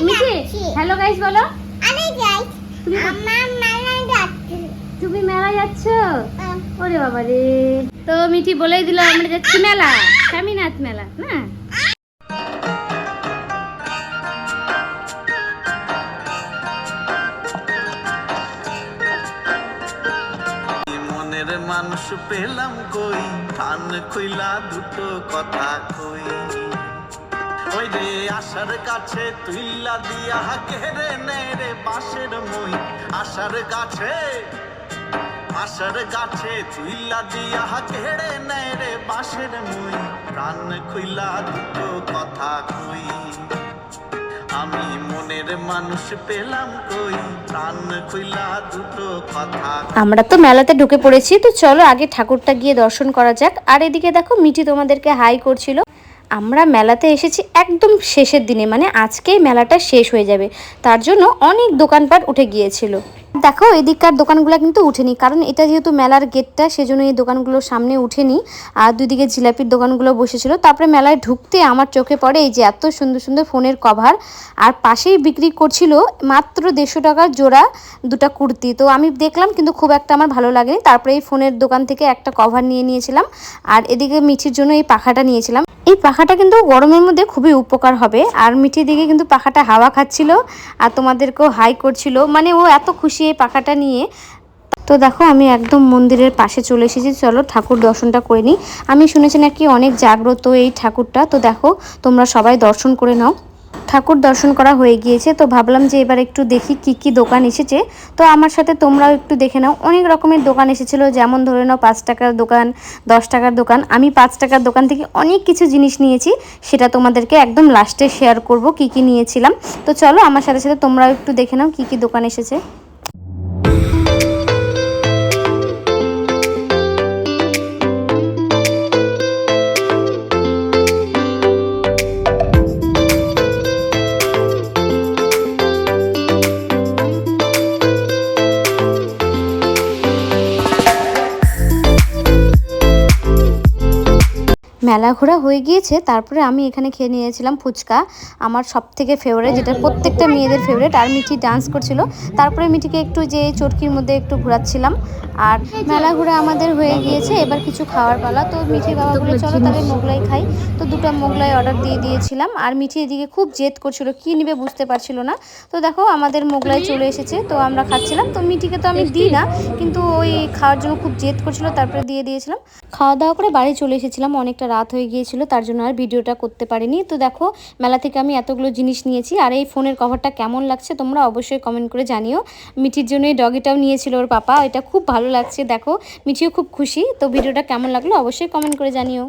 Mithi hello guys বলো। আমি যাই। তুমি আমার মেলায় যাচ্ছি। তুমি মেলা যাচ্ছ? ওরে বাবা রে। তো মিঠি বলেই দিল আমরা যাচ্ছি মেলা, স্বামীনাথ মেলা না। মনের মানুষ পেলাম কই, কান খুইলা দুটো কথা কই। ওই রে আশার কাছে তুইলা দিয়া কেড়ে নে রে বাঁশের মই। আশার গাছে তুইলা দিয়া কেড়ে নে রে বাঁশের মই। কান খুইলা দুটো কথা কই, আমি মনের মানুষ পেলাম কই, কান খুইলা দুটো কথা। আমরা তো মেলাতে ঢুকে পড়েছি, তো চলো আগে ঠাকুরটা গিয়ে দর্শন করা যাক। আর এদিকে দেখো মিঠি তোমাদেরকে হাই করছিল। আমরা মেলাতে এসেছি একদম শেষের দিনে, মানে আজকেই মেলাটা শেষ হয়ে যাবে, তার জন্য অনেক দোকানপাট উঠে গিয়েছিল। দেখো এদিককার দোকানগুলো কিন্তু উঠেনি, কারণ এটা যেহেতু মেলার গেটটা, সেজন্য এই দোকানগুলোর সামনে উঠেনি। আর দুদিকে জিলাপির দোকানগুলো বসেছিল। তারপরে মেলায় ঢুকতে আমার চোখে পড়ে এই যে এত সুন্দর সুন্দর ফোনের কভার, আর পাশেই বিক্রি করছিল মাত্র 150 টাকার জোড়া দুটা কুর্তি। তো আমি দেখলাম কিন্তু খুব একটা আমার ভালো লাগেনি। তারপরে এই ফোনের দোকান থেকে একটা কভার নিয়েছিলাম, আর এদিকে মিঠির জন্য এই পাখাটা নিয়েছিলাম। এই পাখাটা কিন্তু গরমের মধ্যে খুবই উপকার হবে। আর মিঠির দিকে কিন্তু পাখাটা হাওয়া খাচ্ছিল আর তোমাদেরকেও হাই করছিল, মানে ও এত খুশি এই পাখাটা নিয়ে। তো দেখো আমি একদম মন্দিরের পাশে চলে এসেছি, চলো ঠাকুর দর্শনটা করে নিই। আমি শুনেছি নাকি অনেক জাগ্রত এই ঠাকুরটা, তো দেখো তোমরা সবাই দর্শন করে নাও। ঠাকুর দর্শন করা হয়ে গিয়েছে, তো ভাবলাম যে এবার একটু দেখি কি কি দোকান এসেছে। তো আমার সাথে তোমরাও একটু দেখে নাও। অনেক রকমের দোকান এসেছিলো, যেমন ধরে নাও 5 টাকার দোকান, 10 টাকার দোকান। আমি 5 টাকার দোকান থেকে অনেক কিছু জিনিস নিয়েছি, সেটা তোমাদেরকে একদম লাস্টে শেয়ার করব কি কি নিয়েছিলাম। তো চলো আমার সাথে সাথে তোমরাও একটু দেখে নাও কি কি দোকান এসেছে। মেলা ঘোরা হয়ে গিয়েছে, তারপরে আমি এখানে খেয়ে নিয়েছিলাম ফুচকা, আমার সব থেকে ফেভারিট, যেটা প্রত্যেকটা মেয়েদের ফেভারিট। আর মিঠি ডান্স করছিল। তারপরে মিঠিকে একটু যে চটকির মধ্যে একটু ঘোরাচ্ছিলাম। আর মেলা ঘোরা আমাদের হয়ে গিয়েছে, এবার কিছু খাওয়ার পালা। তো মিঠির বাবা বলে চলো তাহলে মোগলাই খাই। তো 2টা মোগলাই অর্ডার দিয়ে দিয়েছিলাম। আর মিঠি এদিকে খুব জেদ করছিল, কি নিবে বুঝতে পারছিল না। তো দেখো আমাদের মোগলাই চলে এসেছে, তো আমরা খাচ্ছিলাম। তো মিঠিকে তো আমি দিই না, কিন্তু ওই খাওয়ার জন্য খুব জেদ করছিল, তারপরে দিয়ে দিয়েছিলাম। খাওয়া দাওয়া করে বাড়ি চলে এসেছিলাম, অনেকটা রাত হয়ে গিয়েছিল, তার জন্য আর ভিডিওটা করতে পারিনি। তো দেখো মেলা থেকে আমি এতগুলো জিনিস নিয়েছি। আর এই ফোনের কভারটা কেমন লাগছে তোমরা অবশ্যই কমেন্ট করে জানিও। মিঠির জন্য এই ডগিটাও নিয়েছিল ওর পাপা, এটা খুব ভালো লাগছে। দেখো মিঠিও খুব খুশি। তো ভিডিওটা কেমন লাগলো অবশ্যই কমেন্ট করে জানিও।